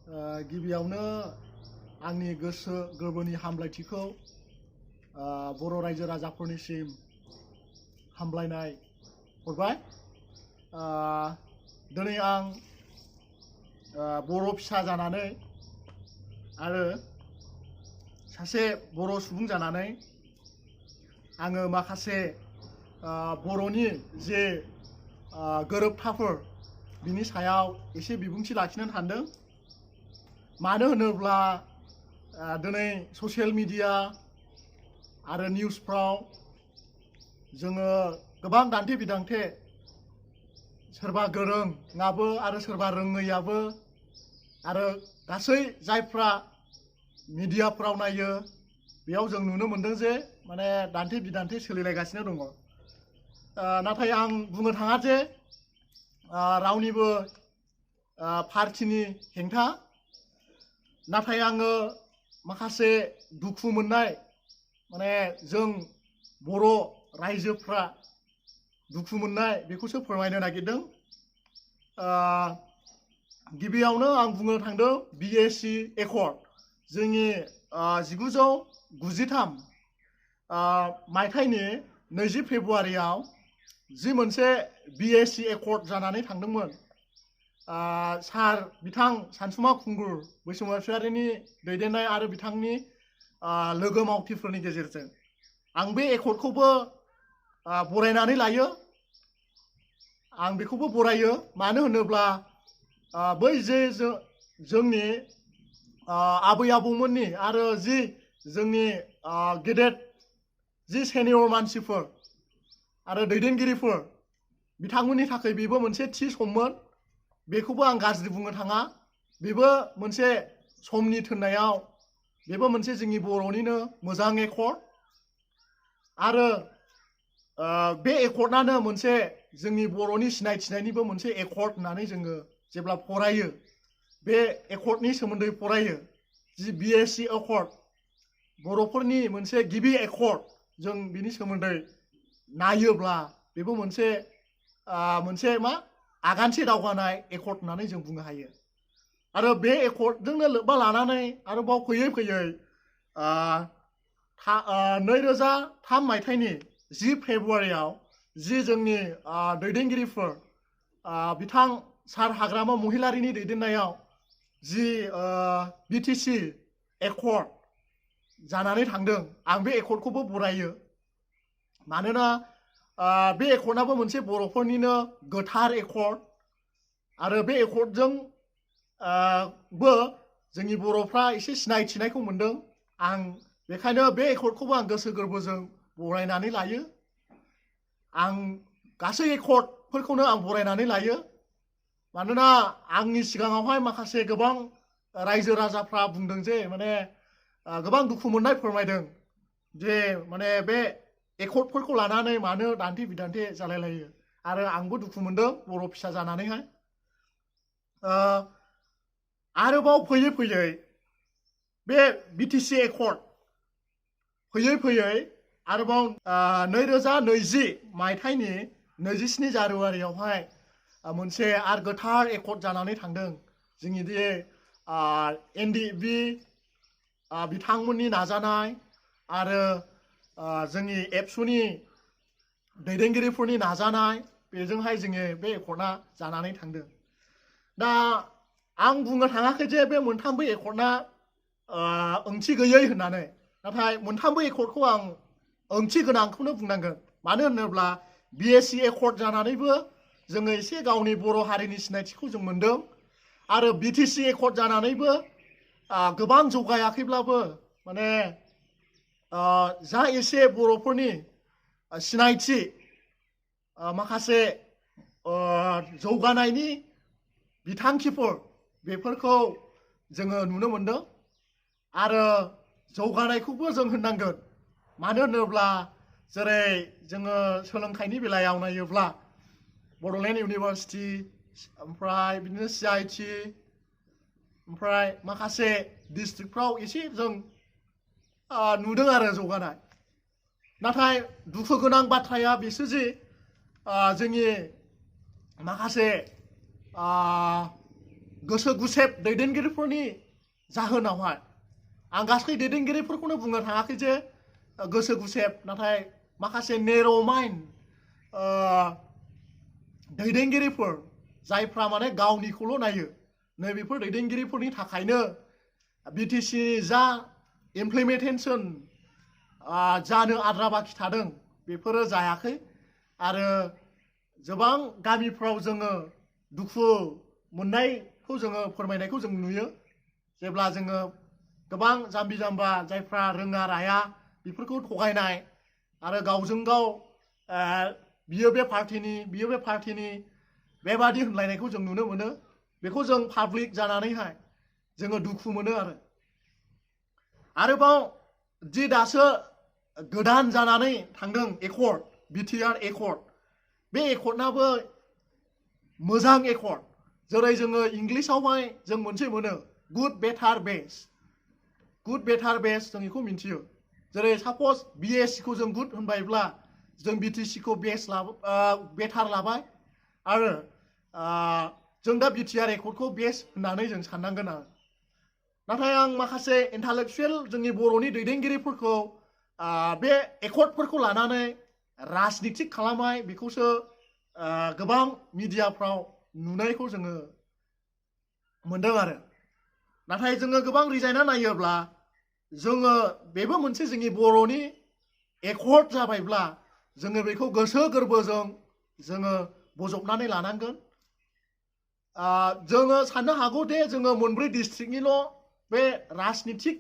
गिबियावनो आंनि गोसो गोरबोनि हामलायथिखौ बर' रायजो राजाफोरनिसिम हामलायनाय हरबाय। दिनै आं बर' फिसा जानानै आरो सासे बर' सुबुं जानानै आङो माखासे बर'नि जे गोरोबथाफोर बिनि सायाव एसे बिबुंथि लाखिनो सानदों। मानो होनोब्ला दिनै ससियेल मिडिया आरो निउसफ्राव जोङो गोबां दान्थे बिदान्थे सोरबा गोरोङाबो आरो सोरबा रोङैयाबो आरो गासै जायफ्रा मिडियाफ्राव नायो बेयाव जों नुनो मोनदों जे माने दान्थे बिदान्थे सोलिलायगासिनो दङ। नाथाय आं बुंनो थाङा जे रावनिबो पार्टिनि हेंथा, नाथाय आङो माखासे दुखु मोननाय माने जों बर' रायजोफ्रा दुखु मोननाय बेखौसो फोरमायनो नागिरदों। गिबियावनो आं बुंनो थांदों BSc एकर्ड जोंनि 1993 मायथाइनि 20 फेब्रुवारियाव जि मोनसे BSc एकर्ड जानानै थांदोंमोन। सार बिथां सानसुमा खुंगुर बैसोमुथियारिनि दैदेननाय आरो बिथांनि लोगो मावथिफोरनि गेजेरजों आं बे एकर्डखौबो बरायनानै लायो। आं बेखौबो बरायो। मानो होनोब्ला बै जे जोंनि आबै आबौमोननि आरो जि जोंनि गेदेर जि सेनियर मानसिफोर आरो दैदेनगिरिफोर बिथांमोननि थाखाय बेबो मोनसे थि सममोन। बेखौबो आं गाज्रि बुंनो थाङा। बेबो मोनसे समनि थोननायाव बेबो मोनसे जोंनि बर'निनो मोजां एकर्ड। आरो बे एकर्डआनो मोनसे जोंनि बर'नि सिनायथिनायनिबो मोनसे एकर्ड होननानै जोङो जेब्ला फरायो, बे एकर्डनि सोमोन्दै फरायो, जि BSc एकर्ड बर'फोरनि मोनसे गिबि एकर्ड, जों बिनि सोमोन्दै नायोब्ला बेबो मोनसे मा आगानसे दावगानाय एकर्ड होननानै जों बुंनो हायो। आरो बे एकर्डजोंनो लोब्बा लानानै आरोबाव फैयै फैयै 2003 मायथाइनि 10 फेब्रुवारियाव जि जोंनि दैदेनगिरिफोर बिथां सार हाग्रामा महिलारिनि दैदेननायाव जि BTC एकर्ड जानानै थांदों, आं बे एकर्डखौबो बरायो। मानोना बे एकर्डआबो मोनसे बर'फोरनिनो गोथार एकर्ड आरो बे एकर्डजों बो जोंनि बर'फ्रा एसे सिनायथिनायखौ मोनदों। आं बेखायनो बे एकर्डखौबो आं गोसो गोरबोजों बरायनानै लायो। आं गासै एकर्डफोरखौनो आं बरायनानै लायो। मानोना आंनि सिगाङावहाय माखासे गोबां रायजो राजाफ्रा बुंदों जे माने गोबां दुखु मोननाय फोरमायदों जे माने बे एकर्डफोरखौ लानानै मानो दान्थे बिदान्थे जालायलायो। आरो आंबो दुखु मोनदों बर' फिसा जानानैहाय। आरोबाव फैयै फैयै बे BTC एकर्ड फैयै फैयै आरोबाव 2020 मायथाइनि 27 जानुवारियावहाय मोनसे आरो गोथार एकर्ड जानानै थांदों। जोंनि बे NDB बिथांमोननि नाजानाय आरो जोंनि एबसुनि दैदेनगिरिफोरनि नाजानाय बेजोंहाय जोङो बे एकर्डआ जानानै थांदों। दा आं बुंनो थाङाखै जे बे मोनथामबो एकर्डआ ओंथि गैयै होननानै, नाथाय मोनथामबो एकर्डखौ आं ओंथि गोनांखौनो बुंनांगोन। मानो होनोब्ला BSc एकर्ड जानानैबो जोङो एसे गावनि बर' हारिनि सिनायथिखौ जों मोनदों। आरो BTC एकर्ड जानानैबो गोबां जौगायाखैब्लाबो माने जा एसे बर'फोरनि सिनायथि माखासे जौगानायनि बिथांखिफोर बेफोरखौ जोङो नुनो मोनदों। आरो जौगानायखौबो जों होननांगोन। मानो होनोब्ला जेरै जोङो सोलोंथाइनि बेलायाव नायोब्ला बड'लेण्ड इउनिभारसिटि, ओमफ्राय बिदिनो CIT, ओमफ्राय माखासे डिस्ट्रिक्टफ्राव एसे जों नुदों आरो जौगानाय। नाथाय दुखु गोनां बाथ्राया बेसो जे जोंनि माखासे गोसो गुसेब दैदेनगिरिफोरनि जाहोनावहाय आं गासै दैदेनगिरिफोरखौनो बुंनो थाङाखै जे गोसो गुसेब नाथाय माखासे नेर' माइन्ड दैदेनगिरिफोर जायफ्रा माने गावनिखौल' नायो नै बेफोर दैदेनगिरिफोरनि थाखायनो BTC जा इमप्लिमेन्टेसन जानो आद्रा बाखि थादों बेफोरो जायाखै आरो गोबां गामिफ्राव जोङो दुखु मोननायखौ जोङो फोरमायनायखौ जों नुयो जेब्ला जोङो गोबां जाम्बि जाम्बा जायफ्रा रोङा राया बेफोरखौ थगायनाय आरो गावजों गाव बियो बे पार्टिनि बेबादि होनलायनायखौ जों नुनो मोनो बेखौ जों पाब्लिक जानानैहाय जोङो दुखु मोनो आरोबाव जि दासो गोदान जानानै थांदों एकर्ड B.T.R एकर्ड बे एकर्डनाबो मोजां एकर्ड जेरै जोङो इंलिसावहाय जों मोनसे मोनो गुड बेटार बेस्ट जों बेखौ मिन्थियो जेरै साप'ज BSc खौ जों गुड होनबायब्ला जों BTC खौ बेटार लाबाय आरो जों दा B.T.R एकर्डखौ बेस्ट होननानै जों साननांगोन आरो नाथाय आं माखासे इन्टालेक्चुयेल जोंनि बर'नि दैदेनगिरिफोरखौ बे एकर्डफोरखौ लानानै राजनितिक खालामनाय बेखौसो गोबां मिडियाफ्राव नुनायखौ जोङो मोनदों आरो नाथाय जोङो गोबां रिजायना नायोब्ला जोङो बेबो मोनसे जोंनि बर'नि एकर्ड जाबायब्ला जोङो बेखौ गोसो गोरबोजों जोङो बजबनानै लानांगोन जोङो साननो हागौ दे जोङो मोनब्रै डिस्ट्रिक्टनिल' बे राजनितिक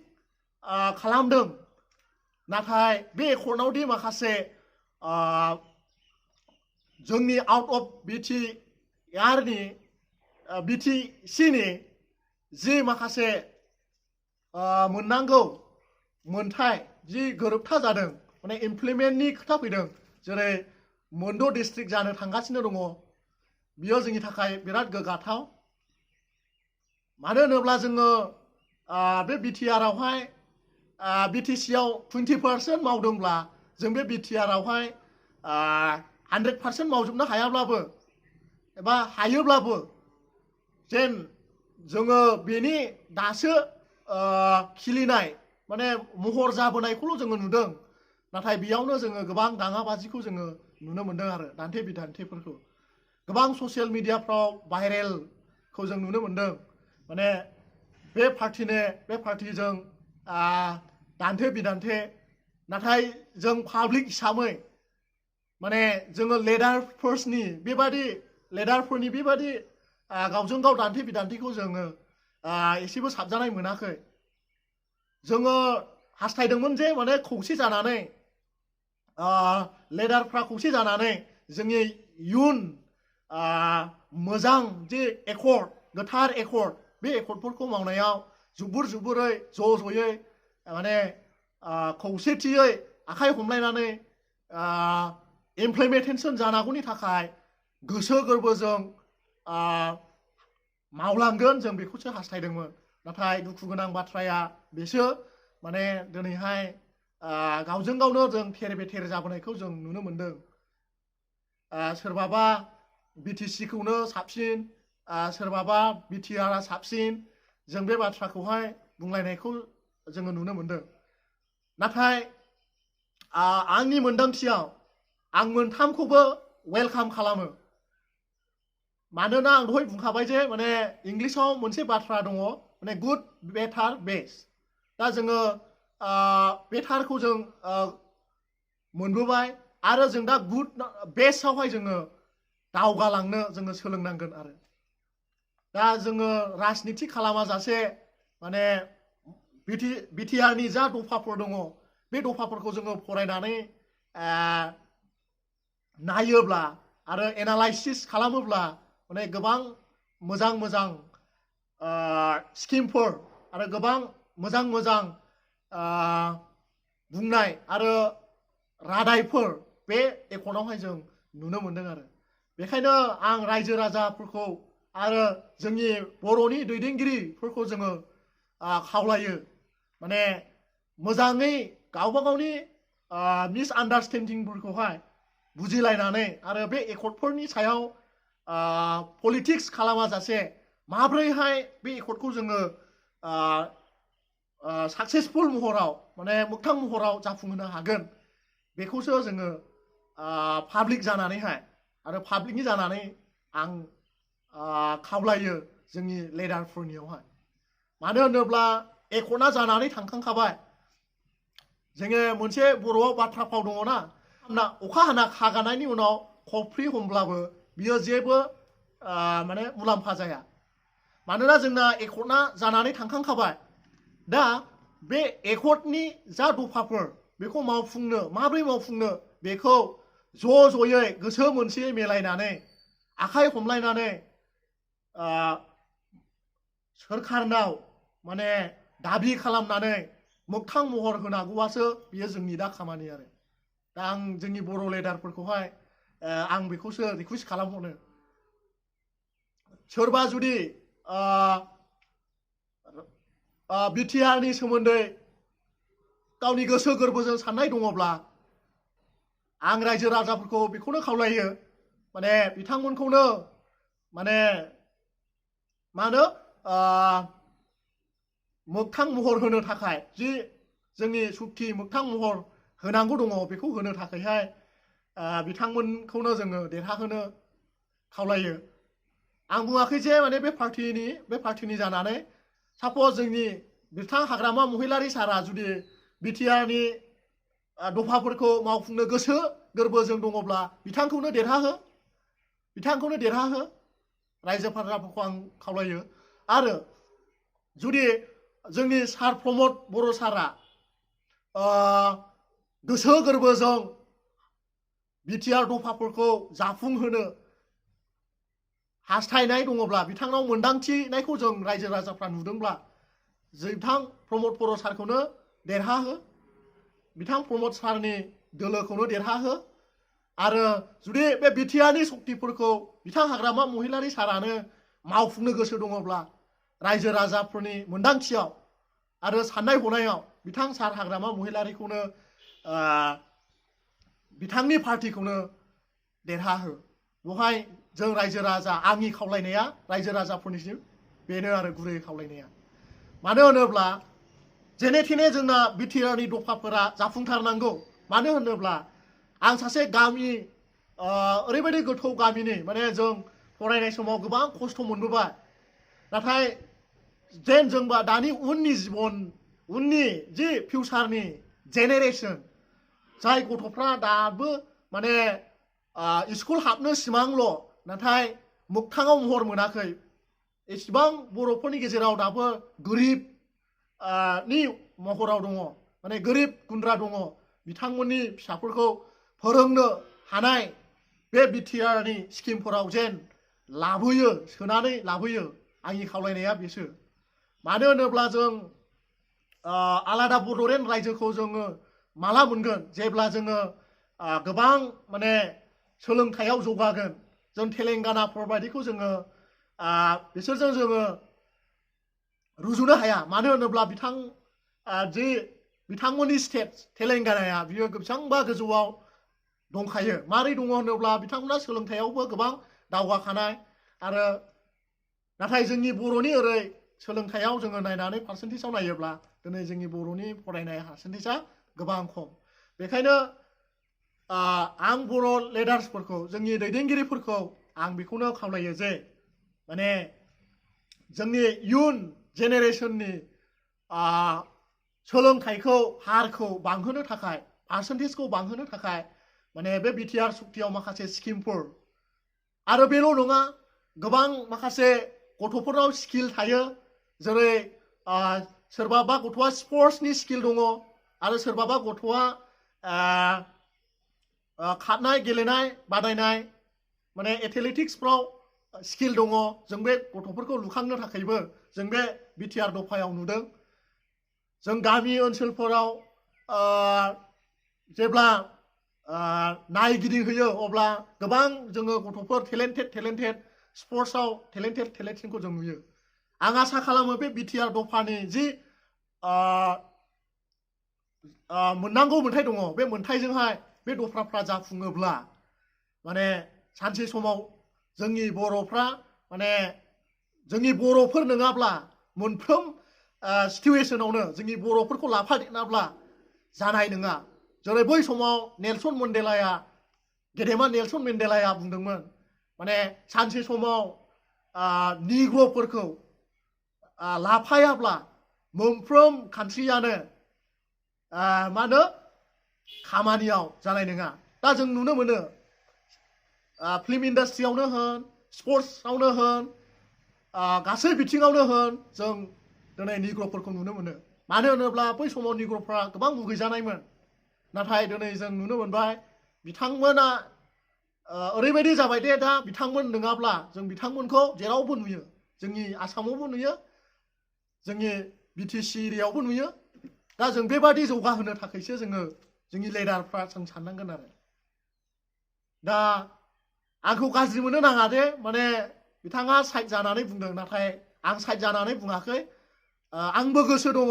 खालामदों नाथाय बे एकर्डआवदि माखासे जोंनि आउट अफ BTC नि जि माखासे मोननांगौ मोनथाय जि गोरोबथा जादों माने इमप्लिमेन्टनि खोथा फैदों जेरै मोनद' डिस्ट्रिक्ट जानो थांगासिनो दङ बियो जोंनि थाखाय बिराद गोग्गाथाव मानो होनोब्ला जोङो बे BTR आवहाय BTC आव 20% मावदोंब्ला जों बे BTR आवहाय 100% मावजोबनो हायाब्लाबो एबा हायोब्लाबो जेन जोङो बेनि दासो खिलिनाय माने महर जाबोनायखौल' जोङो नुदों नाथाय बेयावनो जोङो गोबां दाङाबाजिखौ जोङो नुनो मोनदों आरो दान्थे बिदान्थेफोरखौ गोबां ससियेल मिडियाफ्राव भाइरेलखौ जों नुनो मोनदों माने बे पार्टिजों दान्थे बिदान्थे नाथाय जों पाब्लिक हिसाबै माने जोङो लिडारफोरनि बेबादि गावजों गाव दान्थे बिदान्थेखौ जोङो एसेबो साबजानाय मोनाखै जोङो हास्थायदोंमोन जे माने खौसे जानानै लिडारफ्रा खौसे जानानै जोंनि इयुन मोजां जे एकर्ड गोथार एकर्ड बे एकर्डफोरखौ मावनायाव जुबुरै ज'यै माने खौसेथियै आखाइ हमलायनानै इमप्लिमेन्टेसन जानांगौनि थाखाय गोसो गोरबोजों मावलांगोन जों बेखौसो हास्थायदोंमोन नाथाय दुखु गोनां बाथ्राया बेसो माने दिनैहाय गावजों गावनो जों थेर बेथेर जाबोनायखौ जों नुनो मोनदों सोरबाबा BTC खौनो साबसिन सोरबाबा BTR साबसिन जों बे बाथ्राखौहाय बुंलायनायखौ जोङो नुनो मोनदों नाथाय आंनि मोनदांथियाव आं मोनथामखौबो वेलकाम खालामो मानोना आं दहाय बुंखाबाय जे माने इंलिसाव मोनसे बाथ्रा दङ माने गुड बेटार बेस्ट दा जोङो बेटारखौ जों मोनबोबाय आरो जों दा गुड बेस्टआवहाय जोङो दावगालांनो जोङो सोलोंनांगोन आरो दा जोङो राजनिति खालामाजासे माने BTR नि जा दफाफोर दङ बे दफाफोरखौ जोङो फरायनानै नायोब्ला आरो एनालाइसिस खालामोब्ला माने गोबां मोजां स्किमफोर आरो गोबां मोजां बुंनाय आरो रादायफोर बे एकर्डआवहाय जों नुनो मोनदों आरो बेखायनो आं रायजो राजाफोरखौ आरो जोंनि बर'नि दैदेनगिरिफोरखौ जोङो खावलायो माने मोजाङै गावबा गावनि मिसआन्डारस्टेन्डिंफोरखौहाय बुजिलायनानै आरो बे एकर्डफोरनि सायाव पलिटिक्स खालामाजासे माब्रैहाय बे एकर्डखौ जोङो साक्सेसफुल महराव माने मोगथां महराव जाफुंहोनो हागोन बेखौसो जोङो पाब्लिक जानानैहाय आरो पाब्लिकनि जानानै आं खावलायो जोंनि लिडारफोरनियावहाय मानो होनोब्ला एकर्डआ जानानै थांखांखाबाय जोङो मोनसे बर'आव बाथ्रा फाव दङना अखा हाना खागानायनि उनाव खफ्रि हमब्लाबो बियो जेबो माने मुलाम्फा जाया मानोना जोंना एकर्डआ जानानै थांखांखाबाय दा बे एकर्डनि जा दफाफोर बेखौ मावफुंनो माब्रै मावफुंनो बेखौ ज'यै गोसो मोनसेयै मिलायनानै आखाइ हमलायनानै सोरखारनाव माने दाबि खालामनानै मोगथां महर होनांगौआसो बियो जोंनि दा खामानि आरो दा आं जोंनि बर' लिडारफोरखौहाय आं बेखौसो रिकुवेस्ट खालामहरनो सोरबा जुदि B.T.R नि सोमोन्दै गावनि गोसो गोरबोजों साननाय दङब्ला आं रायजो राजाफोरखौ बेखौनो खावलायो माने बिथांमोनखौनो माने मा होनो मोगथां महर होनो थाखाय जि जोंनि सुक्ति मोगथां महर होनांगौ दङ बेखौ होनो थाखायहाय बिथांमोनखौनो जोङो देरहाहोनो खावलायो आं बुङाखै जे माने बे पार्टिनि जानानै सापज जोंनि बिथां हाग्रामा महिलारि सारा जुदि B.T.R नि दफाफोरखौ मावफुंनो गोसो गोरबोजों दङब्ला बिथांखौनो देरहाहो रायजो राजाफोरखौ आं खावलायो आरो जुदि जोंनि सार प्रमद बर' सारा गोसो गोरबोजों B.T.R दफाफोरखौ जाफुंहोनो हास्थायनाय दङब्ला बिथांनाव मोनदांथिनायखौ जों रायजो राजाफ्रा नुदोंब्ला बिथां प्रमद बर' सारखौनो देरहाहो बिथां प्रमद सारनि दोलोखौनो देरहाहो आरो जुदि बे B.T.R नि सक्तिफोरखौ बिथां हाग्रामा महिलारि सारानो मावफुंनो गोसो दङब्ला रायजो राजाफोरनि मोनदांथियाव आरो साननाय हनायाव बिथां सार हाग्रामा महिलारिखौनो बिथांनि पार्टिखौनो देरहाहो बेवहाय जों रायजो राजा आंनि खावलायनाया रायजो राजाफोरनिसिम बेनो आरो गुरै खावलायनाया मानो होनोब्ला जेने थेने जोंना B.T.R नि दफाफोरा जाफुंथारनांगौ मानो होनोब्ला आं सासे गामि ओरैबायदि गोथौ गामिनि माने जों फरायनाय समाव गोबां खस्थ' मोनबोबाय नाथाय जेन जोंबा दानि उननि जिबन उननि जि फिउचारनि जेनेरेसन जाय गथ'फ्रा दाबो माने स्कुल हाबनो सिमांल' नाथाय मोगथाङाव महर मोनाखै एसेबां बर'फोरनि गेजेराव दाबो गोरिब नि महराव दङ माने गोरिब गुन्द्रा दङ बिथांमोननि फिसाफोरखौ फोरोंनो हानाय बे B.T.R नि स्किमफोराव जेन सोनानै लाबोयो आंनि खावलायनाया बेसो मानो होनोब्ला जों आलादा बड'लेण्ड रायजोखौ जोङो माला मोनगोन जेब्ला जोङो गोबां माने सोलोंथायाव जौगागोन जों तेलेंगानाफोर बायदिखौ जोङो बिसोरजों जोङो रुजुनो हाया मानो होनोब्ला बिथांमोननि स्टेट तेलेंगानाया बियो बेसेबांबा गोजौआव दंखायो मारै दङ होनोब्ला बिथांमोना सोलोंथायावबो गोबां दावगाखानाय आरो नाथाय जोंनि बर'नि ओरै सोलोंथायाव जोङो नायनानै पार्सेन्टेजआव नायोब्ला दिनै जोंनि बर'नि फरायनाय पार्सेन्टेजआ गोबां खम बेखायनो आं बर' लिडार्सफोरखौ जोंनि दैदेनगिरिफोरखौ आं बेखौनो खावलायो जे माने जोंनि इयुन जेनेरेसननि सोलोंथाइखौ हारखौ बांहोनो थाखाय पार्सेन्टेजखौ बांहोनो थाखाय माने बे B.T.R सुक्तियाव माखासे स्किमफोर आरो बेल' नङा गोबां माखासे गथ'फोरनाव स्किल थायो जेरै सोरबाबा गथ'आ स्पर्ट्सनि स्किल दङ आरो सोरबाबा गथ'आ खारनाय गेलेनाय बादायनाय माने एथलेटिक्सफ्राव स्किल दङ जों बे गथ'फोरखौ लुखांनो थाखायबो जों बे B.T.R दफायाव नुदों जों गामि ओनसोलफोराव जेब्ला नायगिदिंहैयो अब्ला गोबां जोङो गथ'फोर टेलेन्टेड स्पर्ट्सआव टेलेन्टेडखौ जों नुयो आं आसा खालामो बे B.T.R दफानि जि मोननांगौ मोन्थाय दङ बे मोन्थायजोंहाय बे दफाफ्रा जाफुङोब्ला माने सानसे समाव जोंनि बर'फ्रा माने जोंनि बर'फोर नङाब्ला मोनफ्रोम सिटुएशनावनो जोंनि बर'फोरखौ लाफादेरनाब्ला जानाय नङा जेरै बै समाव नेलसन मेन्डेलाया गेदेमा नेलसन मेन्डेलाया बुंदोंमोन माने सानसे समाव निग्र'फोरखौ लाफायाब्ला मोनफ्रोम कान्ट्रियानो मा होनो खामानियाव जानाय नङा दा जों नुनो मोनो फिल्म इन्डास्ट्रियावनो होन स्पर्ट्सआवनो होन गासै बिथिङावनो होन जों दिनै निग्र'फोरखौ नुनो मोनो मानो होनोब्ला बै समाव निग्र'फ्रा गोबां मुगैजानायमोन नाथाय दिनै जों नुनो मोनबाय बिथांमोना ओरैबायदि जाबाय दे दा बिथांमोन नङाब्ला जों बिथांमोनखौ जेरावबो नुयो जोंनि आसामावबो नुयो जोंनि BTC एरियायावबो नुयो दा जों बेबादि जौगाहोनो थाखायसो जोङो जोंनि लिडारफ्रा जों साननांगोन आरो दा आंखौ गाज्रि मोननो नाङा दे माने बिथाङा साइड जानानै बुंदों नाथाय आं साइड जानानै बुङाखै आंबो गोसो दङ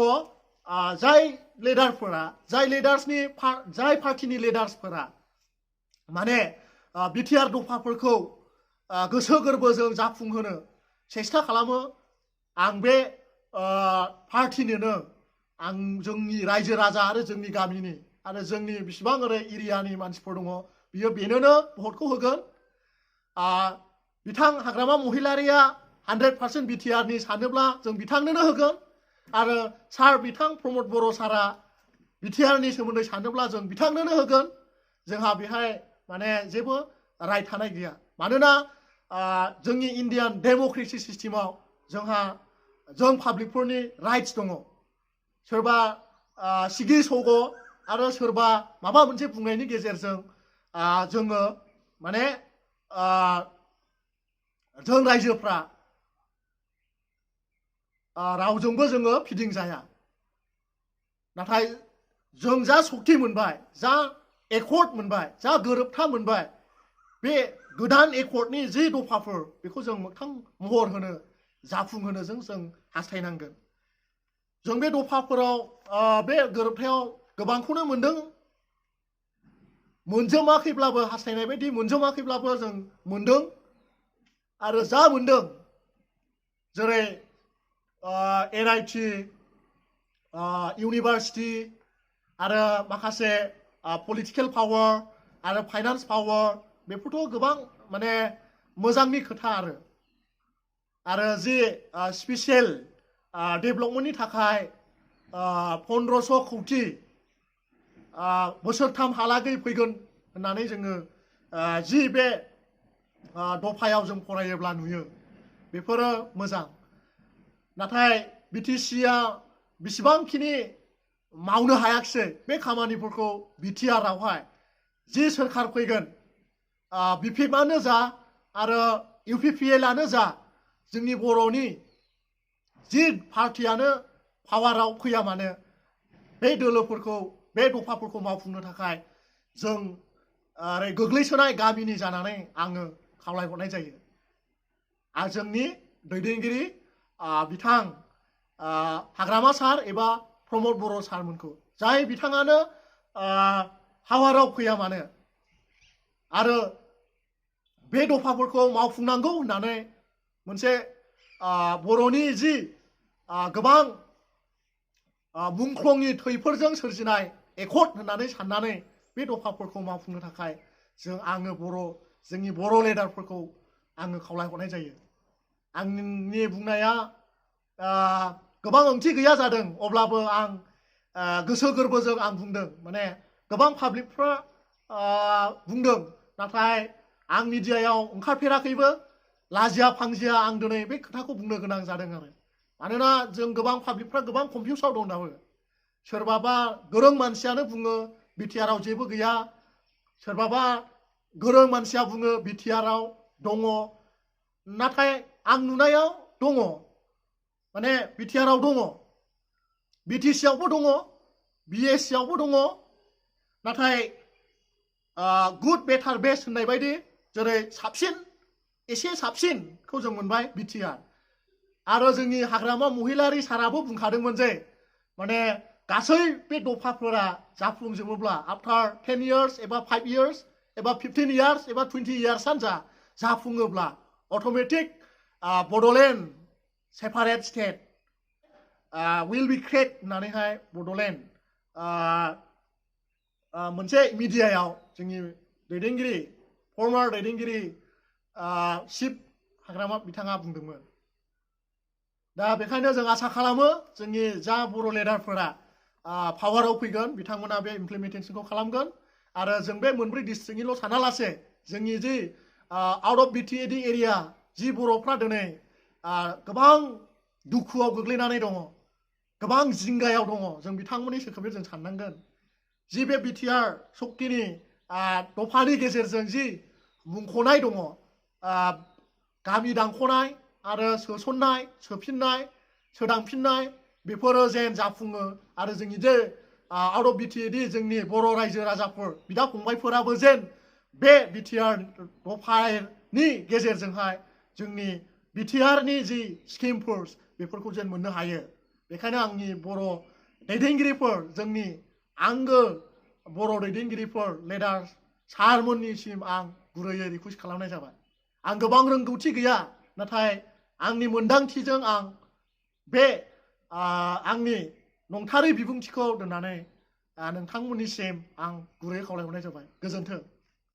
जाय लिडारफोरा जाय पार्टिनि लिडार्सफोरा माने B.T.R दफाफोरखौ गोसो गोरबोजों जाफुंहोनो सेस्था खालामो आं बे पार्टिनोनो आं जोंनि रायजो राजा आरो जोंनि गामिनि आरो जोंनि बिसिबां ओरै एरियानि मानसिफोर दङ बियो बेनोनो भटखौ होगोन बिथां हाग्रामा महिलारिया 100% B.T.R नि सानोब्ला जों बिथांनोनो होगोन आरो सार बिथां प्रमद बर' सारा B.T.R नि सोमोन्दै सानोब्ला जों बिथांनोनो होगोन जोंहा बेहाय माने जेबो राय थानाय गैया मानोना जोंनि इन्डियान डेम'क्रेसि सिस्टेमाव जों पाब्लिकफोरनि राइट्स दङ सोरबा सिगि सग' आरो सोरबा माबा मोनसे बुंनायनि गेजेरजों जोङो माने जों रायजोफ्रा रावजोंबो जोङो फिदिंजाया नाथाय जों जा सक्ति मोनबाय जा एकर्ड मोनबाय जा गोरोबथा मोनबाय बे गोदान एकर्डनि जि दफाफोर बेखौ जों मोगथां महर होनो जाफुंहोनो जों हास्थायनांगोन जों बे दफाफोराव बे गोरोबथायाव गोबांखौनो मोनदों मोनजोबाखैब्लाबो हास्थायनाय बायदि मोनजोबाखैब्लाबो जों मोनदों आरो जा मोनदों जेरै NIT इउनिभार्सिटि आरो माखासे पलिटिकेल पावार आरो फाइनान्स पावार बेफोरथ' गोबां माने मोजांनि खोथा आरो जि स्पेसियेल डेभेलपमेन्टनि थाखाय 1500 कौटि बोसोरथामहालागै फैगोन होननानै जोङो जि बे दफायाव जों फरायोब्ला नुयो बेफोरो मोजां नाथाय BTCआ बिसिबांखिनि मावनो हायाखिसै बे खामानिफोरखौ B.T.R आवहाय जि सोरखार फैगोन BPPआनो जा आरो UPPLआनो जा जोंनि बर'नि जि पार्टियानो पावाराव फैया मानो बे दोलोफोरखौ बे दफाफोरखौ मावफुंनो थाखाय जों ओरै गोग्लैसोनाय गामिनि जानानै आङो खावलायहरनाय जायो जोंनि दैदेनगिरि बिथां हाग्रामा सार एबा प्रमद बर' सारमोनखौ जाय बिथाङानो पावाराव फैया मानो आरो बे दफाफोरखौ मावफुंनांगौ होननानै मोनसे बर'नि जि गोबां मुंख्लंनि थैफोरजों सोरजिनाय एकर्ड होननानै साननानै बे दफाफोरखौ मावफुंनो थाखाय जोंनि बर' लिडारफोरखौ आङो खावलायहरनाय जायो आंनि बुंनाया गोबां ओंथि गैया जादों अब्लाबो आं गोसो गोरबोजों आं बुंदों माने गोबां पाब्लिकफ्रा बुंदों नाथाय आं मिडियायाव ओंखारफेराखैबो लाजिया फांजिया आं दिनै बे खोथाखौ बुंनो गोनां जादों मानोना जों गोबां पाब्लिकफ्रा गोबां कनफिउसाव दं दाबो सोरबाबा गोरों मानसियानो बुङो B.T.R आव जेबो गैया सोरबाबा गोरों मानसिया बुङो B.T.R आव दङ नाथाय आं नुनायाव दङ माने B.T.R आव दङ BTC आवबो दङ BSC आवबो दङ नाथाय गुड बेटार बेस्ट होननाय बायदि जेरै एसे साबसिनखौ जों मोनबाय B.T.R आरो जोंनि हाग्रामा महिलारि साराबो बुंखादोंमोन जे माने गासै बे दफाफोरा जाफुंजोबोब्ला आफ्टार 10 years एबा 5 years एबा 15 years एबा 20 years जाफुङोब्ला automatic Bodoland separate state will be created होननानैहाय बड'लेण्ड मोनसे मिडियायाव जोंनि दैदेनगिरि फर्मार दैदेनगिरि चिफ हाग्रामा बिथाङा बुंदोंमोन। दा बेखायनो जों आसा खालामो जोंनि जा बर' लिडारफोरा पावाराव फैगोन बिथांमोना बे इमप्लिमेन्टेसनखौ खालामगोन आरो जों बे मोनब्रै डिस्ट्रिक्टनिल' सानालासे जोंनि जि आउट अफ BTAD एरिया जि बर'फ्रा दिनै गोबां दुखुआव गोग्लैनानै दङ, गोबां जिंगायाव दङ, जों बिथांमोननि सोमोन्दै जों साननांगोन। जि बे B.T.R सक्तिनि दफानि गेजेरजों जि मुंख'नाय दङ गामि दानख'नाय आरो सोसननाय, सोफिननाय, सोदांफिननाय बेफोरो जेन जाफुङो आरो जोंनि जे आउट अफ BTAD जोंनि बर' रायजो राजाफोर बिदा फंबायफोराबो जेन बे B.T.R दफानि गेजेरजोंहाय जोंनि B.T.R नि जि स्किमफोर बेफोरखौ जेन मोननो हायो। बेखायनो आंनि बर' दैदेनगिरिफोर जोंनि आंगो बर' दैदेनगिरिफोर लिडार सारमोननिसिम आं गुरैयै रिकुवेस्ट खालामनाय जाबाय। आं गोबां रोंगौथि गैया, नाथाय आंनि मोनदांथिजों आं बे आंनि नंथारै बिबुंथिखौ दोननानै नोंथांमोननिसिम आं गुरैयै खावलायहरनाय जाबाय। गोजोन्थों।